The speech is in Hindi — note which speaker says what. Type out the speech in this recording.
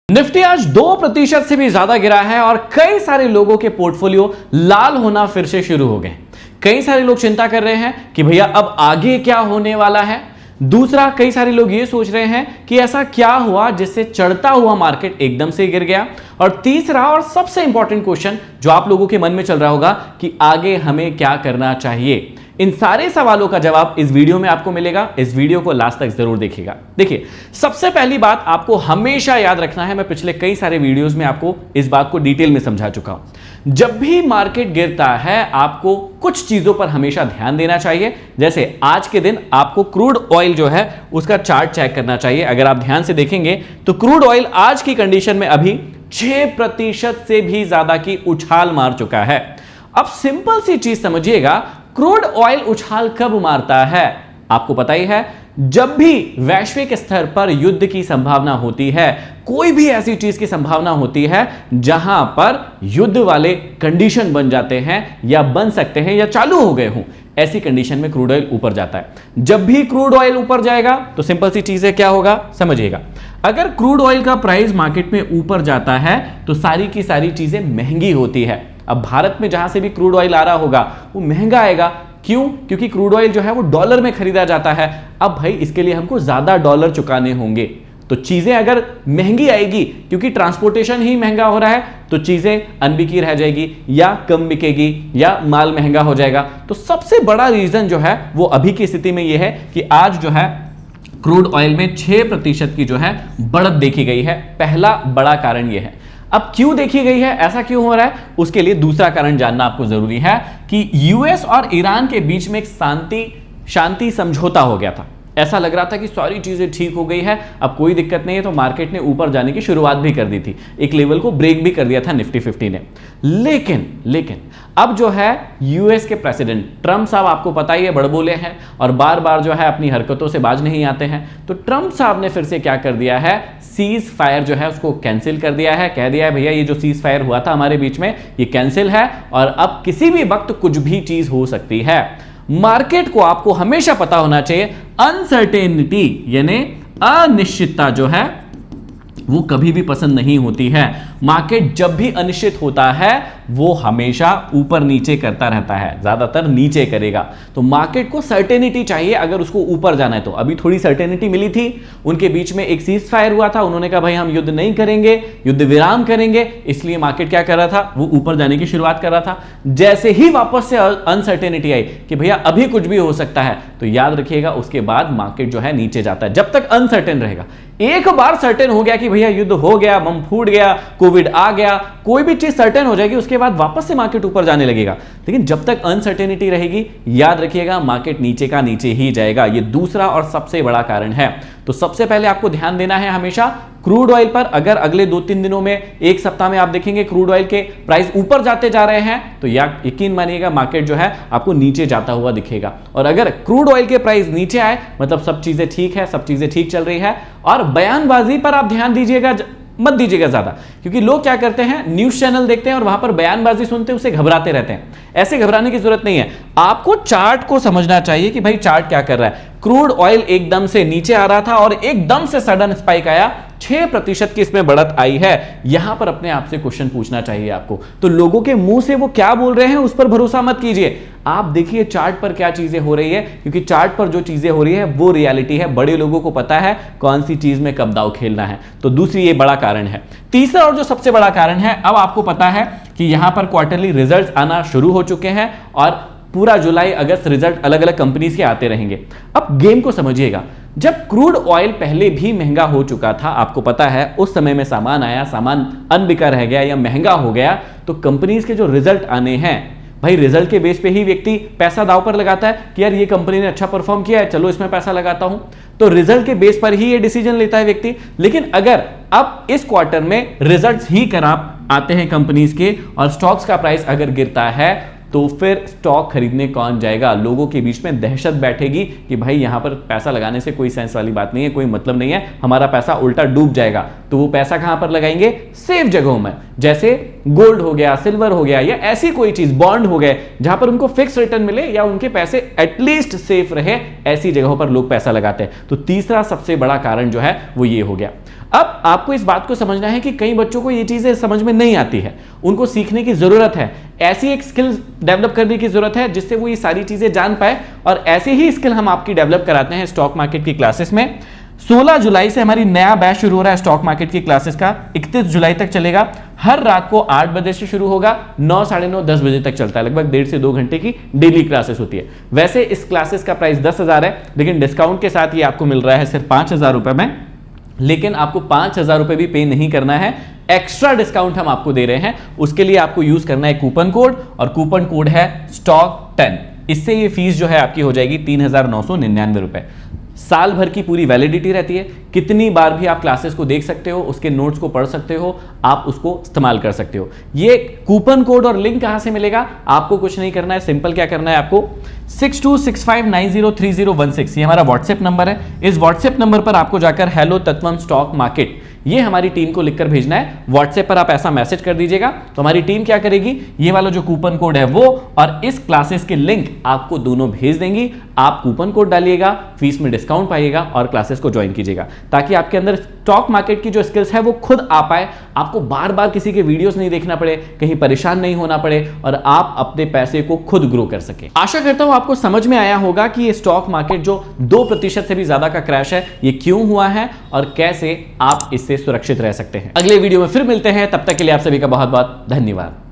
Speaker 1: निफ्टी आज 2% से भी ज्यादा गिरा है और कई सारे लोगों के पोर्टफोलियो लाल होना फिर से शुरू हो गए। कई सारे लोग चिंता कर रहे हैं कि भैया अब आगे क्या होने वाला है। दूसरा, कई सारे लोग ये सोच रहे हैं कि ऐसा क्या हुआ जिससे चढ़ता हुआ मार्केट एकदम से गिर गया। और तीसरा और सबसे इंपॉर्टेंट क्वेश्चन जो आप लोगों के मन में चल रहा होगा कि आगे हमें क्या करना चाहिए। इन सारे सवालों का जवाब इस वीडियो में आपको मिलेगा। इस वीडियो को लास्ट तक जरूर देखिएगा। देखिए, सबसे पहली बात आपको हमेशा याद रखना है, मैं पिछले कई सारे वीडियोस में आपको इस बात को डिटेल में समझा चुका हूं। जब भी मार्केट गिरता है आपको कुछ चीजों पर हमेशा ध्यान देना चाहिए। जैसे आज के दिन आपको क्रूड ऑयल जो है उसका चार्ट चेक करना चाहिए। अगर आप ध्यान से देखेंगे तो क्रूड ऑयल आज की कंडीशन में अभी 6% से भी ज्यादा की उछाल मार चुका है। अब सिंपल सी चीज समझिएगा, क्रूड ऑयल उछाल कब मारता है आपको पता ही है, जब भी वैश्विक स्तर पर युद्ध की संभावना होती है, कोई भी ऐसी चीज की संभावना होती है जहां पर युद्ध वाले कंडीशन बन जाते हैं या बन सकते हैं या चालू हो गए हों, ऐसी कंडीशन में क्रूड ऑयल ऊपर जाता है। जब भी क्रूड ऑयल ऊपर जाएगा तो सिंपल सी चीज है, क्या होगा समझिएगा। अगर क्रूड ऑयल का प्राइस मार्केट में ऊपर जाता है तो सारी की सारी चीजें महंगी होती है। अब भारत में जहां से भी क्रूड ऑयल आ रहा होगा वो महंगा आएगा। क्यों? क्योंकि क्रूड ऑयल जो है वो डॉलर में खरीदा जाता है। अब भाई इसके लिए हमको ज्यादा डॉलर चुकाने होंगे, तो चीजें अगर महंगी आएगी क्योंकि ट्रांसपोर्टेशन ही महंगा हो रहा है तो चीजें अनबिकी रह जाएगी या कम बिकेगी या माल महंगा हो जाएगा। तो सबसे बड़ा रीजन जो है वो अभी की स्थिति में यह है कि आज जो है क्रूड ऑयल में 6% की जो है बढ़त देखी गई है। पहला बड़ा कारण यह है। अब क्यों देखी गई है, ऐसा क्यों हो रहा है, उसके लिए दूसरा कारण जानना आपको जरूरी है कि यूएस और ईरान के बीच में एक शांति समझौता हो गया था। ऐसा लग रहा था कि सारी चीजें ठीक हो गई है, अब कोई दिक्कत नहीं है, तो मार्केट ने ऊपर जाने की शुरुआत भी कर दी थी, एक लेवल को ब्रेक भी कर दिया था निफ्टी 50 ने। लेकिन अब जो है यूएस के प्रेसिडेंट ट्रंप साहब, आपको पता ही है, बड़बोले हैं और बार बार जो है अपनी हरकतों से बाज नहीं आते हैं। तो ट्रंप साहब ने फिर से क्या कर दिया है, सीज फायर जो है उसको कैंसिल कर दिया है। कह दिया है भैया ये जो सीज फायर हुआ था हमारे बीच में ये कैंसिल है और अब किसी भी वक्त कुछ भी चीज हो सकती है। मार्केट को आपको हमेशा पता होना चाहिए, अनसर्टेनिटी यानी अनिश्चितता जो है वो कभी भी पसंद नहीं होती है। मार्केट जब भी अनिश्चित होता है वो हमेशा ऊपर नीचे करता रहता है, ज्यादातर नीचे करेगा। तो मार्केट को सर्टेनिटी चाहिए अगर उसको ऊपर जाना है। तो अभी थोड़ी सर्टेनिटी मिली थी, उनके बीच में एक सीज फायर हुआ था, उन्होंने कहा भाई हम युद्ध नहीं करेंगे, युद्ध विराम करेंगे, इसलिए मार्केट क्या कर रहा था, वो ऊपर जाने की शुरुआत कर रहा था। जैसे ही वापस से अनसर्टेनिटी आई कि भैया अभी कुछ भी हो सकता है, तो याद रखिएगा उसके बाद मार्केट जो है नीचे जाता है जब तक अनसर्टेन रहेगा। एक बार सर्टेन हो गया कि भैया युद्ध हो गया, बम फूट गया, कोविड आ गया, कोई भी चीज सर्टेन हो जाएगी, उसके बाद वापस से मार्केट ऊपर जाने लगेगा। लेकिन जब तक अनसर्टेनिटी रहेगी, याद रखिएगा मार्केट नीचे का नीचे ही जाएगा। ये दूसरा और सबसे बड़ा कारण है। तो सबसे पहले आपको ध्यान देना है हमेशा क्रूड ऑयल पर। अगर अगले 2-3 दिनों में, एक सप्ताह में आप देखेंगे क्रूड ऑयल के प्राइस ऊपर जाते जा रहे हैं तो यकीन मानिएगा मार्केट जो है आपको नीचे जाता हुआ दिखेगा। और अगर क्रूड ऑयल के प्राइस नीचे आए मतलब सब चीजें ठीक है, सब चीजें ठीक चल रही है। और बयानबाजी पर आप ध्यान दीजिएगा, मत दीजिएगा ज्यादा, क्योंकि लोग क्या करते हैं, न्यूज चैनल देखते हैं और वहां पर बयानबाजी सुनते हैं, उससे घबराते रहते हैं। ऐसे घबराने की जरूरत नहीं है। आपको चार्ट को समझना चाहिए कि भाई चार्ट क्या कर रहा है। क्रूड ऑयल एकदम से नीचे आ रहा था और एकदम से सडन स्पाइक आया, 6% की इसमें बढ़त आई है। यहां पर अपने आप से क्वेश्चन पूछना चाहिए आपको। तो लोगों के मुंह से वो क्या बोल रहे हैं उस पर भरोसा मत कीजिए, आप देखिए चार्ट पर क्या चीजें हो रही है, क्योंकि चार्ट पर जो चीजें हो रही है वो रियलिटी है। बड़े लोगों को पता है कौन सी चीज में कब दांव खेलना है। तो दूसरी ये बड़ा कारण है। तीसरा और जो सबसे बड़ा कारण है, अब आपको पता है कि यहां पर क्वार्टरली रिजल्ट्स आना शुरू हो चुके हैं और पूरा जुलाई अगस्त रिजल्ट अलग अलग कंपनीज के आते रहेंगे। अब गेम को समझिएगा, जब क्रूड ऑयल पहले भी महंगा हो चुका था, आपको पता है उस समय में सामान आया, सामान अनबिका रह गया या महंगा हो गया, तो कंपनीज के जो रिजल्ट आने हैं, भाई रिजल्ट के बेस पे ही व्यक्ति पैसा दांव पर लगाता है कि यार ये कंपनी ने अच्छा परफॉर्म किया है, चलो इसमें पैसा लगाता हूं। तो रिजल्ट के बेस पर ही ये डिसीजन लेता है व्यक्ति। लेकिन अगर अब इस क्वार्टर में रिजल्ट्स ही खराब आते हैं कंपनीज के और स्टॉक्स का प्राइस अगर गिरता है तो फिर स्टॉक खरीदने कौन जाएगा। लोगों के बीच में दहशत बैठेगी कि भाई यहां पर पैसा लगाने से कोई सेंस वाली बात नहीं है, कोई मतलब नहीं है, हमारा पैसा उल्टा डूब जाएगा। तो वो पैसा कहां पर लगाएंगे, सेफ जगहों में, जैसे गोल्ड हो गया, सिल्वर हो गया या ऐसी कोई चीज, बॉन्ड हो गए, जहां पर उनको फिक्स रिटर्न मिले या उनके पैसे एटलीस्ट सेफ रहे, ऐसी जगहों पर लोग पैसा लगाते हैं। तो तीसरा सबसे बड़ा कारण जो है वो ये हो गया। अब आपको इस बात को समझना है कि कई बच्चों को ये चीजें समझ में नहीं आती है, उनको सीखने की जरूरत है, ऐसी एक स्किल डेवलप करने की जरूरत है जिससे वो ये सारी चीजें जान पाए। और ऐसे ही स्किल हम आपकी डेवलप कराते हैं स्टॉक मार्केट की क्लासेस में। 16 जुलाई से हमारी नया बैच शुरू हो रहा है स्टॉक मार्केट की क्लासेस का, 31 जुलाई तक चलेगा। हर रात को 8 बजे से शुरू होगा, 9, साढ़े 9, 10 बजे तक चलता है। लगभग 1.5 से 2 घंटे की डेली क्लासेस होती है। वैसे इस क्लासेस का प्राइस 10,000 है, लेकिन डिस्काउंट के साथ ये आपको मिल रहा है सिर्फ 5,000 रुपए में। लेकिन आपको 5,000 रुपए भी पे नहीं करना है, एक्स्ट्रा डिस्काउंट हम आपको दे रहे हैं। उसके लिए आपको यूज करना है कूपन कोड, और कूपन कोड है STOCK10। इससे ये फीस जो है आपकी हो जाएगी 3,999 रुपए। साल भर की पूरी वैलिडिटी रहती है, कितनी बार भी आप क्लासेस को देख सकते हो, उसके नोट्स को पढ़ सकते हो, आप उसको इस्तेमाल कर सकते हो। ये कूपन कोड और लिंक कहां से मिलेगा? आपको कुछ नहीं करना है, सिंपल क्या करना है आपको 6265903016 ये हमारा व्हाट्सएप नंबर है। इस व्हाट्सएप नंबर पर आपको जाकर हेलो तत्वम स्टॉक मार्केट ये हमारी टीम को लिखकर भेजना है। व्हाट्सएप पर आप ऐसा मैसेज कर दीजिएगा तो हमारी टीम क्या करेगी, ये वाला जो कूपन कोड है वो और इस क्लासेस के लिंक आपको दोनों भेज देंगी। आप कूपन कोड डालिएगा, फीस में डिस्काउंट पाइएगा और क्लासेस को ज्वाइन कीजिएगा, ताकि आपके अंदर स्टॉक मार्केट की जो स्किल्स है वो खुद आ पाए, आपको बार बार किसी के वीडियोस नहीं देखना पड़े, कहीं परेशान नहीं होना पड़े और आप अपने पैसे को खुद ग्रो कर सके। आशा करता हूं आपको समझ में आया होगा कि ये स्टॉक मार्केट जो 2% से भी ज्यादा का क्रैश है ये क्यों हुआ है और कैसे आप इससे सुरक्षित रह सकते हैं। अगले वीडियो में फिर मिलते हैं, तब तक के लिए आप सभी का बहुत बहुत धन्यवाद।